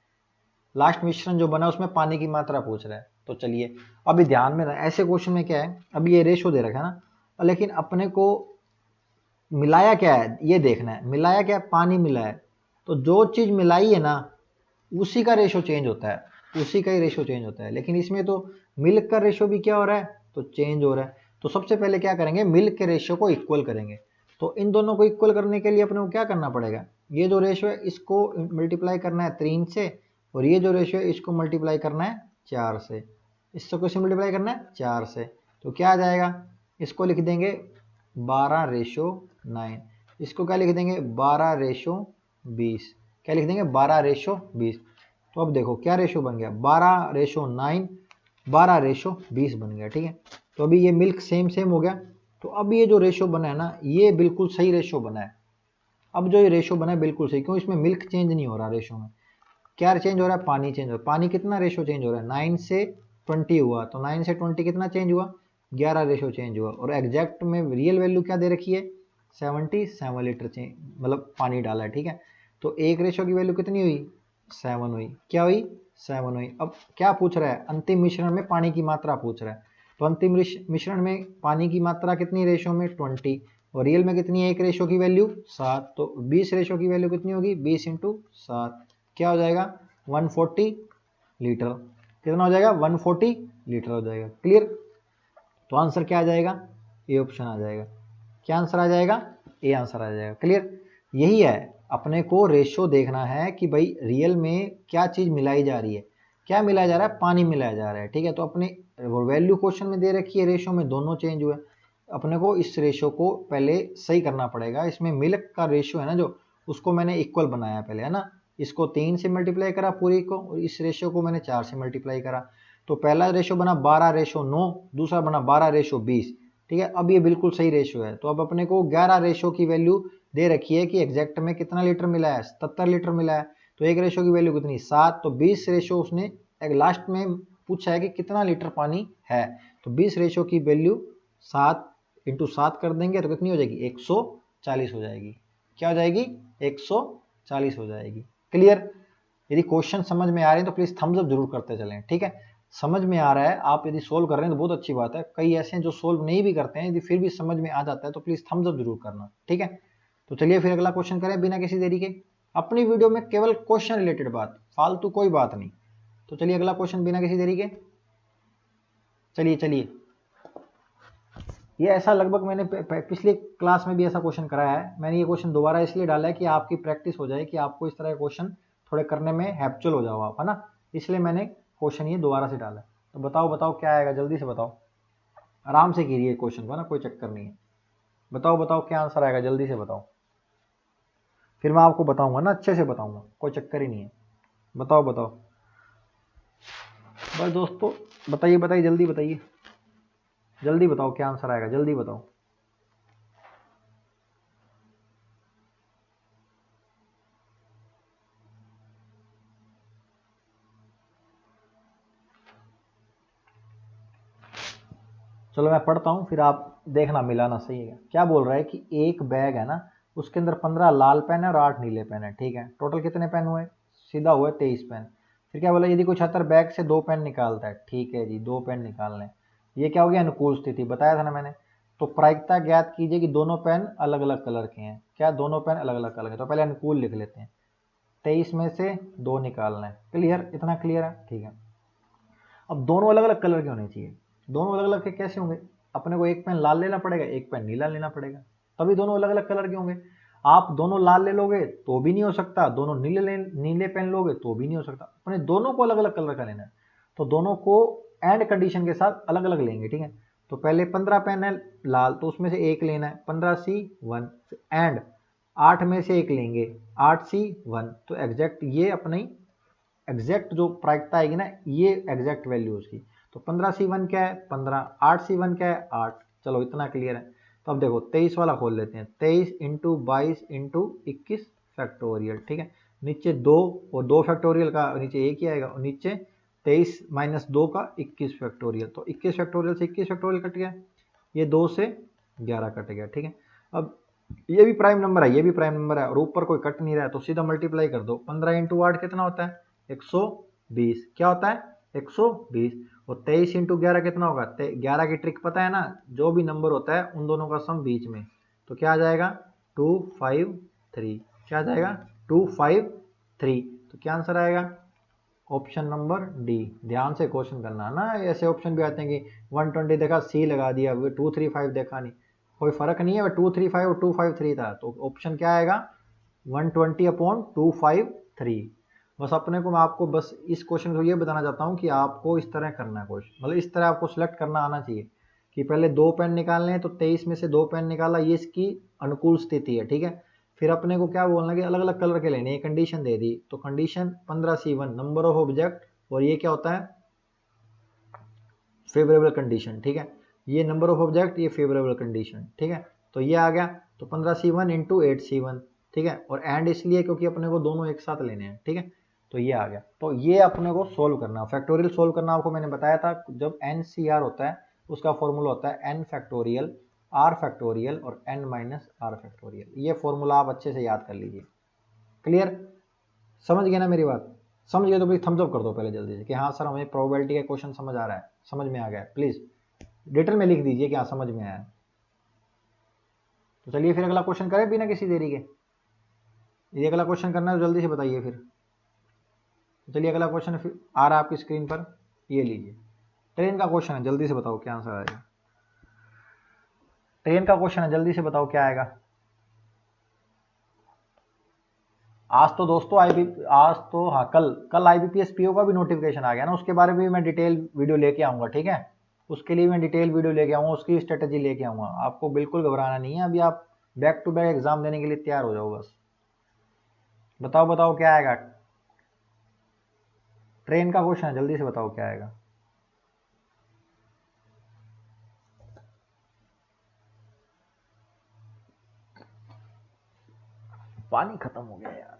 लास्ट मिश्रण जो बना उसमें पानी की मात्रा पूछ रहा है। तो चलिए अभी ध्यान में रहे, ऐसे क्वेश्चन में क्या है, अभी ये रेशो दे रखा है ना, लेकिन अपने को मिलाया क्या है ये देखना है। मिलाया क्या है, पानी मिला है। तो जो चीज मिलाई है ना उसी का रेशो चेंज होता है, उसी का ही रेशो चेंज होता है। लेकिन इसमें तो मिल्क का रेशो भी क्या हो रहा है, तो चेंज हो रहा है। तो सबसे पहले क्या करेंगे, मिल्क के रेशो को इक्वल करेंगे। तो इन दोनों को इक्वल करने के लिए अपने को क्या करना पड़ेगा, ये जो रेशो है इसको मल्टीप्लाई करना है 3 से, और ये जो रेशो है इसको मल्टीप्लाई करना है 4 से। इसको कैसे मल्टीप्लाई करना है, 4 से। तो क्या आ जाएगा, इसको लिख देंगे 12:9। इसको क्या लिख देंगे, 12:20। क्या लिख देंगे, 12:20। तो अब देखो क्या रेशो बन गया, 12:9, 12:20 बन गया। ठीक है, तो अभी ये मिल्क सेम सेम हो गया। तो अब ये जो रेशो बना है ना, ये बिल्कुल सही रेशो बना है। अब जो ये रेशो बना है बिल्कुल सही, क्यों, इसमें मिल्क चेंज नहीं हो रहा रेशो में। क्या चेंज हो रहा है, पानी चेंज हो रहा है। पानी कितना रेशो चेंज हो रहा है, 9 से 20 हुआ, तो 9 से 20 कितना चेंज हुआ, 11 रेशो चेंज हुआ। और एग्जैक्ट में रियल वैल्यू क्या दे रखी है, 77 लीटर चेंज, मतलब पानी डाला है। ठीक है, तो एक रेशो की वैल्यू कितनी हुई, 7 हुई। क्या हुई, 7 हुई। अब क्या पूछ रहा है, अंतिम मिश्रण में पानी की मात्रा पूछ रहा है। तो अंतिम मिश्रण में पानी की मात्रा कितनी रेशो में, 20, और रियल में कितनी है, एक रेशो की वैल्यू 7। तो 20 रेशो की वैल्यू कितनी होगी, 20 इंटू 7, क्या हो जाएगा, 140 लीटर। कितना हो जाएगा, 140 लीटर हो जाएगा। क्लियर। तो आंसर क्या आ जाएगा, ए ऑप्शन आ जाएगा। क्या आंसर आ जाएगा, ए आंसर आ जाएगा। क्लियर। यही है, अपने को रेशो देखना है कि भाई रियल में क्या चीज मिलाई जा रही है। क्या मिलाया जा रहा है, पानी मिलाया जा रहा है। ठीक है, तो अपने वैल्यू क्वेश्चन में दे रखी है, रेशो में दोनों चेंज हुए। अपने को इस रेशो को पहले सही करना पड़ेगा। इसमें मिल्क का रेशो है ना जो, उसको मैंने इक्वल बनाया पहले, है ना। इसको 3 से मल्टीप्लाई करा पूरी को, और इस रेशो को मैंने 4 से मल्टीप्लाई करा। तो पहला रेशो बना 12:9, दूसरा बना 12:20। ठीक है, अब ये बिल्कुल सही रेशो है। तो अब अपने को 11 रेशो की वैल्यू दे रखी है कि एग्जैक्ट में कितना लीटर मिला है, 77 लीटर मिला है। तो एक रेशो की वैल्यू कितनी, 7। तो 20 रेशो उसने एक लास्ट में पूछा है कि कितना लीटर पानी है। तो 20 रेशो की वैल्यू 7 इंटू 7 कर देंगे तो कितनी हो जाएगी, 140 हो जाएगी। क्या हो जाएगी, 140 हो जाएगी। क्लियर? यदि क्वेश्चन समझ में आ रहे हैं तो प्लीज थम्स अप जरूर करते चलें, ठीक है। समझ में आ रहा है, आप यदि सोल्व कर रहे हैं तो बहुत अच्छी बात है। कई ऐसे हैं जो सोल्व नहीं भी करते हैं, यदि फिर भी समझ में आ जाता है तो प्लीज थम्स अप जरूर करना, ठीक है। तो चलिए फिर अगला क्वेश्चन करें बिना किसी देरी के। अपनी वीडियो में केवल क्वेश्चन रिलेटेड बात, फालतू कोई बात नहीं। तो चलिए अगला क्वेश्चन बिना किसी देरी के। चलिए चलिए, ये ऐसा लगभग मैंने पिछली क्लास में भी ऐसा क्वेश्चन कराया है। मैंने ये क्वेश्चन दोबारा इसलिए डाला है कि आपकी प्रैक्टिस हो जाए, कि आपको इस तरह के क्वेश्चन थोड़े करने में हैप्चुअल हो जाओ आप, है ना। इसलिए मैंने क्वेश्चन ये दोबारा से डाला है। तो बताओ बताओ क्या आएगा, जल्दी से बताओ। आराम से कीजिए क्वेश्चन को ना, कोई चक्कर नहीं है। बताओ बताओ क्या आंसर आएगा, जल्दी से बताओ। फिर मैं आपको बताऊंगा ना, अच्छे से बताऊंगा, कोई चक्कर ही नहीं है। बताओ बताओ बस दोस्तों, बताइए बताइए, जल्दी बताइए, जल्दी बताओ क्या आंसर आएगा, जल्दी बताओ। चलो मैं पढ़ता हूँ, फिर आप देखना मिलाना सही है। क्या बोल रहा है कि एक बैग है ना, उसके अंदर 15 लाल पेन है और 8 नीले पेन है, ठीक है। टोटल कितने पेन हुए, सीधा हुआ 23 पेन। फिर क्या बोला, यदि कोई छात्र बैग से 2 पेन निकालता है, ठीक है जी, 2 पेन निकालने हैं। ये क्या हो गया, अनुकूल स्थिति, बताया था ना मैंने। तो प्रायिकता ज्ञात कीजिए कि दोनों पेन अलग अलग कलर के हैं। क्या, दोनों पेन अलग अलग कलर के, तो पहले अनुकूल लिख लेते हैं। 23 में से 2 निकालना है। क्लियर, इतना क्लियर है, ठीक है। अब दोनों अलग अलग कलर के होने चाहिए। दोनों अलग अलग के कैसे होंगे, अपने को एक पेन लाल लेना पड़ेगा, एक पेन नीला लेना पड़ेगा, तभी दोनों अलग अलग कलर के होंगे। आप दोनों लाल ले लोगे तो भी नहीं हो सकता, दोनों नीले पेन लोगे तो भी नहीं हो सकता। अपने दोनों को अलग अलग कलर का लेना है, तो दोनों को एंड कंडीशन के साथ अलग अलग लेंगे, ठीक है। तो पहले 15 पेन है लाल, तो उसमें से एक लेना है, 15C1, एंड 8 में से एक लेंगे, 8C1। तो एग्जैक्ट ये अपनी एग्जैक्ट जो प्रायिकता आएगी ना, ये एग्जैक्ट वैल्यू उसकी। तो 15C1 क्या है 15, 8C1 क्या है 8। चलो इतना क्लियर है। तो अब देखो 23 वाला खोल लेते हैं। 23 इंटू 22 इंटू 21 फैक्टोरियल, ठीक है। नीचे 2 और 2 फैक्टोरियल का नीचे एक ही आएगा, और नीचे 23 माइनस 2 का 21 फैक्टोरियल। तो 21 फैक्टोरियल से 21 फैक्टोरियल कट गया, ये 2 से 11 कट गया, ठीक है। अब ये भी प्राइम नंबर है, ये भी प्राइम नंबर है, और ऊपर कोई कट नहीं रहा है, तो सीधा मल्टीप्लाई कर दो। 15 इंटू 8 कितना होता है 120। क्या होता है 120। और 23 इंटू 11 कितना होगा, 11 की ट्रिक पता है ना, जो भी नंबर होता है उन दोनों का सम बीच में। तो क्या आ जाएगा 253। क्या आ जाएगा 253। तो क्या आंसर आएगा, ऑप्शन नंबर डी। ध्यान से क्वेश्चन करना ना, ऐसे ऑप्शन भी आते हैं कि 120 देखा सी लगा दिया, 235 देखा नहीं, कोई फर्क नहीं है, 235 और 253 था। तो ऑप्शन क्या आएगा 120/253। बस अपने को, मैं आपको बस इस क्वेश्चन को ये बताना चाहता हूँ कि आपको इस तरह करना है क्वेश्चन, मतलब इस तरह आपको सिलेक्ट करना आना चाहिए कि पहले 2 पेन निकालने हैं, तो 23 में से 2 पेन निकाला, ये इसकी अनुकूल स्थिति है, ठीक है। फिर अपने को क्या बोलना है कि अलग अलग कलर के लेने, ये कंडीशन दे दी, तो condition 15C1 number of object, और ये क्या होता है फेवरेबल कंडीशन, ठीक है। ये नंबर ऑफ ऑब्जेक्ट, ये फेवरेबल कंडीशन, ठीक है। तो ये आ गया, तो 15C1 इंटू 8C1, ठीक है। और एंड इसलिए क्योंकि अपने को दोनों एक साथ लेने हैं, ठीक है। तो ये आ गया। तो ये अपने को सोल्व करना, फैक्टोरियल सोल्व करना आपको मैंने बताया था। जब NCR होता है उसका फॉर्मूला होता है n फैक्टोरियल r फैक्टोरियल और n माइनस r फैक्टोरियल। ये फॉर्मूला आप अच्छे से याद कर लीजिए। क्लियर, समझ गए ना मेरी बात। समझ गए तो प्लीज थम्स अप कर दो पहले जल्दी से कि हाँ सर हमें प्रोबेबिलिटी का क्वेश्चन समझ आ रहा है, समझ में आ गया है। प्लीज डिटेल में लिख दीजिए कि हाँ समझ में आया। तो चलिए फिर अगला क्वेश्चन करें बिना किसी देरी के। ये अगला क्वेश्चन करना है तो जल्दी से बताइए फिर। तो चलिए अगला क्वेश्चन आ रहा है आपकी स्क्रीन पर, ये लीजिए। ट्रेन का क्वेश्चन है, जल्दी से बताओ क्या आंसर आएगा। ट्रेन का क्वेश्चन है, जल्दी से बताओ क्या आएगा। आज तो दोस्तों आज तो हाँ, कल IBPS PO का भी नोटिफिकेशन आ गया ना, उसके बारे में भी मैं डिटेल वीडियो लेके आऊंगा, ठीक है। उसके लिए मैं डिटेल वीडियो लेके आऊंगा, उसकी स्ट्रेटेजी लेके आऊंगा। आपको बिल्कुल घबराना नहीं है, अभी आप बैक टू बैक एग्जाम देने के लिए तैयार हो जाओ बस। बताओ बताओ क्या आएगा, ट्रेन का क्वेश्चन है, जल्दी से बताओ क्या आएगा। पानी खत्म हो गया यार।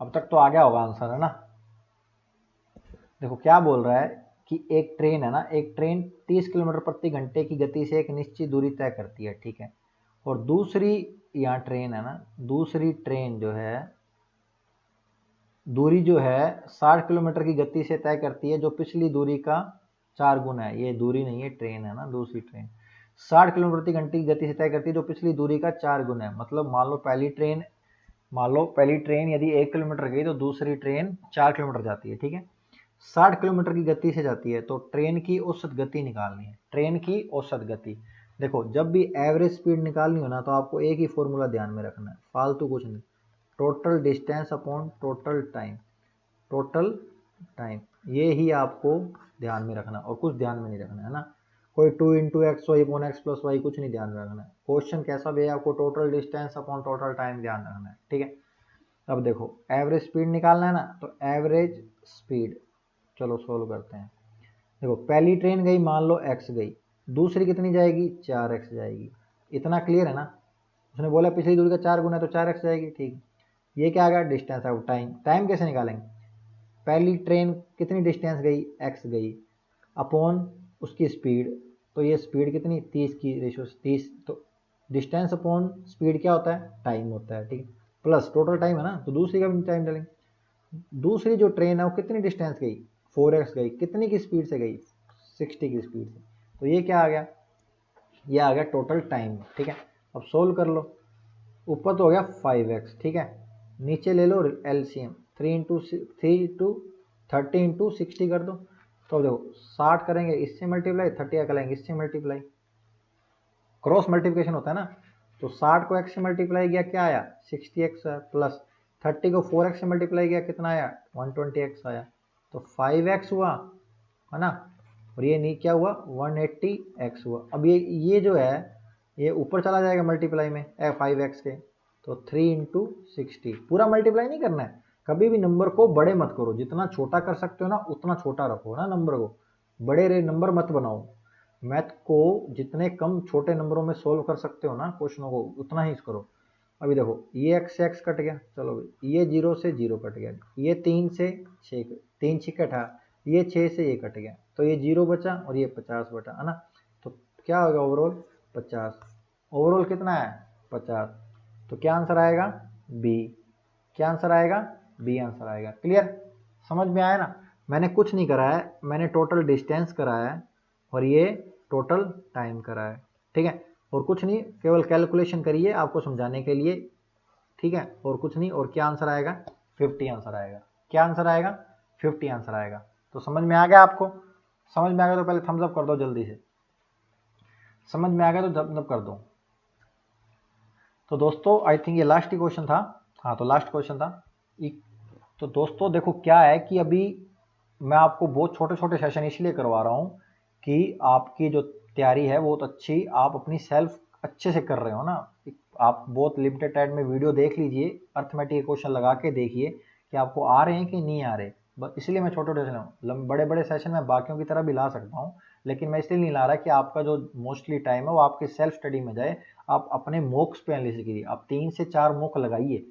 अब तक तो आ गया होगा आंसर, है ना। देखो क्या बोल रहा है कि एक ट्रेन है ना, एक ट्रेन 30 किलोमीटर प्रति घंटे की गति से एक निश्चित दूरी तय करती है, ठीक है। और दूसरी, यहाँ ट्रेन है ना, दूसरी ट्रेन जो है, दूरी जो है 60 किलोमीटर की गति से तय करती है, जो पिछली दूरी का 4 गुना है। ये दूरी नहीं है, ट्रेन है ना, दूसरी ट्रेन 60 किलोमीटर प्रति घंटे की गति से तय करती है, जो पिछली दूरी का 4 गुना है। मतलब मान लो पहली ट्रेन यदि 1 किलोमीटर गई तो दूसरी ट्रेन 4 किलोमीटर जाती है, ठीक है। 60 किलोमीटर की गति से जाती है, तो ट्रेन की औसत गति निकालनी है। ट्रेन की औसत गति, देखो जब भी एवरेज स्पीड निकालनी हो ना, तो आपको एक ही फॉर्मूला ध्यान में रखना है, फालतू कुछ नहीं। Total distance upon total time, total time, ये ही आपको ध्यान में रखना, और कुछ ध्यान में नहीं रखना, है ना। कोई 2 into x y upon x plus y कुछ नहीं ध्यान में रखना है। क्वेश्चन कैसा भी है, आपको total distance upon total time ध्यान रखना है, ठीक है। अब देखो एवरेज स्पीड निकालना है ना, तो एवरेज स्पीड, चलो सोल्व करते हैं। देखो पहली ट्रेन गई, मान लो x गई, दूसरी कितनी जाएगी, 4x जाएगी। इतना क्लियर है ना। उसने बोला पिछली दूरी का 4 गुना है, तो 4x जाएगी, ठीक। ये क्या आ गया, डिस्टेंस है। टाइम, टाइम कैसे निकालेंगे, पहली ट्रेन कितनी डिस्टेंस गई, x गई, अपॉन उसकी स्पीड, तो ये स्पीड कितनी, 30 की रेशियो 30, तो डिस्टेंस अपॉन स्पीड क्या होता है, टाइम होता है, ठीक है। प्लस टोटल टाइम है ना, तो दूसरी का भी टाइम डालेंगे। दूसरी जो ट्रेन है वो कितनी डिस्टेंस गई, 4x गई, कितनी की स्पीड से गई, 60 की स्पीड से, तो ये क्या आ गया, ये आ गया टोटल टाइम, ठीक है। अब सोल्व कर लो, ऊपर तो हो गया 5x, ठीक है। नीचे ले लो एलसीएम, 30 इंटू 60 कर दो, तो देखो 60 करेंगे इससे मल्टीप्लाई, 30 करेंगे इससे मल्टीप्लाई, क्रॉस मल्टीप्लिकेशन होता है ना। तो 60 को x से मल्टीप्लाई किया, क्या आया, 60x है, प्लस 30 को 4x से मल्टीप्लाई किया, कितना आया, 120x आया, तो 5x हुआ, है ना। और ये नहीं क्या हुआ, 180x हुआ। अब ये जो है, ये ऊपर चला जाएगा मल्टीप्लाई में 5x के, तो 3 इंटू 60, पूरा मल्टीप्लाई नहीं करना है। कभी भी नंबर को बड़े मत करो, जितना छोटा कर सकते हो ना उतना छोटा रखो ना नंबर को, बड़े नंबर मत बनाओ। मैथ को जितने कम छोटे नंबरों में सोल्व कर सकते हो ना क्वेश्चनों को, उतना ही करो। अभी देखो ये x से x कट गया, चलो ये 0 से 0 कट गया, ये 3 से 6, 3 6 कटा, ये 6 से ये कट गया, तो ये 0 बचा और ये 50 बचा, है ना। तो क्या होगा ओवरऑल 50, ओवरऑल कितना है 50, तो क्या आंसर आएगा, बी। क्या आंसर आएगा, बी आंसर आएगा। क्लियर, समझ में आया ना। मैंने कुछ नहीं करा है, मैंने टोटल डिस्टेंस कराया है और ये टोटल टाइम कराया है, ठीक है। और कुछ नहीं, केवल कैलकुलेशन करिए आपको समझाने के लिए, ठीक है, और कुछ नहीं। और क्या आंसर आएगा, 50 आंसर आएगा। क्या आंसर आएगा, 50 आंसर आएगा। तो समझ में आ गया आपको, समझ में आ गया तो पहले थम्स अप कर दो जल्दी से, समझ में आ गया तो थम्स अप कर दो। तो दोस्तों आई थिंक ये लास्ट ही क्वेश्चन था, हाँ तो लास्ट क्वेश्चन था। तो दोस्तों देखो क्या है कि अभी मैं आपको बहुत छोटे छोटे सेशन इसलिए करवा रहा हूँ कि आपकी जो तैयारी है बहुत अच्छी, आप अपनी सेल्फ अच्छे से कर रहे हो ना। आप बहुत लिमिटेड टाइम में वीडियो देख लीजिए, अर्थमेटिक क्वेश्चन लगा के देखिए कि आपको आ रहे हैं कि नहीं आ रहे। बस इसलिए मैं छोटे छोटे सेशन, बड़े बड़े सेशन में बाकियों की तरह भी ला सकता हूँ, लेकिन मैं इसलिए नहीं ला रहा कि आपका जो मोस्टली टाइम है वो आपकी सेल्फ स्टडी में जाए। आप अपने मॉक्स पे एनालिसिस कीजिए, आप 3 से 4 मॉक लगाइए,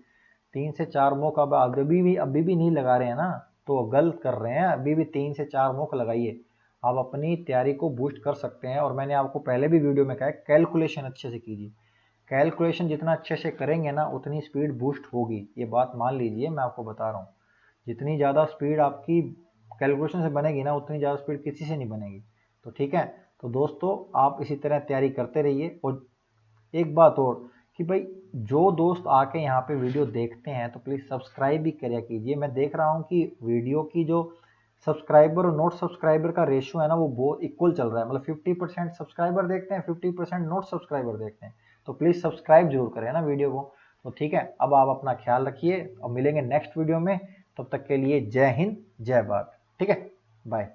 3 से 4 मॉक अब अभी भी नहीं लगा रहे हैं ना तो गलत कर रहे हैं। अभी भी 3 से 4 मॉक लगाइए, आप अपनी तैयारी को बूस्ट कर सकते हैं। और मैंने आपको पहले भी वीडियो में कहा है कैलकुलेशन अच्छे से कीजिए, कैलकुलेशन जितना अच्छे से करेंगे ना उतनी स्पीड बूस्ट होगी, ये बात मान लीजिए, मैं आपको बता रहा हूँ। जितनी ज़्यादा स्पीड आपकी कैलकुलेशन से बनेगी ना उतनी ज़्यादा स्पीड किसी से नहीं बनेगी। तो ठीक है, तो दोस्तों आप इसी तरह तैयारी करते रहिए। और एक बात और कि भाई जो दोस्त आके यहाँ पे वीडियो देखते हैं तो प्लीज़ सब्सक्राइब भी करिए कीजिए। मैं देख रहा हूँ कि वीडियो की जो सब्सक्राइबर और नॉट सब्सक्राइबर का रेशियो है ना वो बहुत इक्वल चल रहा है, मतलब 50% सब्सक्राइबर देखते हैं, 50% नॉट सब्सक्राइबर देखते हैं। तो प्लीज़ सब्सक्राइब जरूर करें ना वीडियो को। तो ठीक है, अब आप अपना ख्याल रखिए और मिलेंगे नेक्स्ट वीडियो में। तब तक के लिए जय हिंद जय भारत, ठीक है, बाय।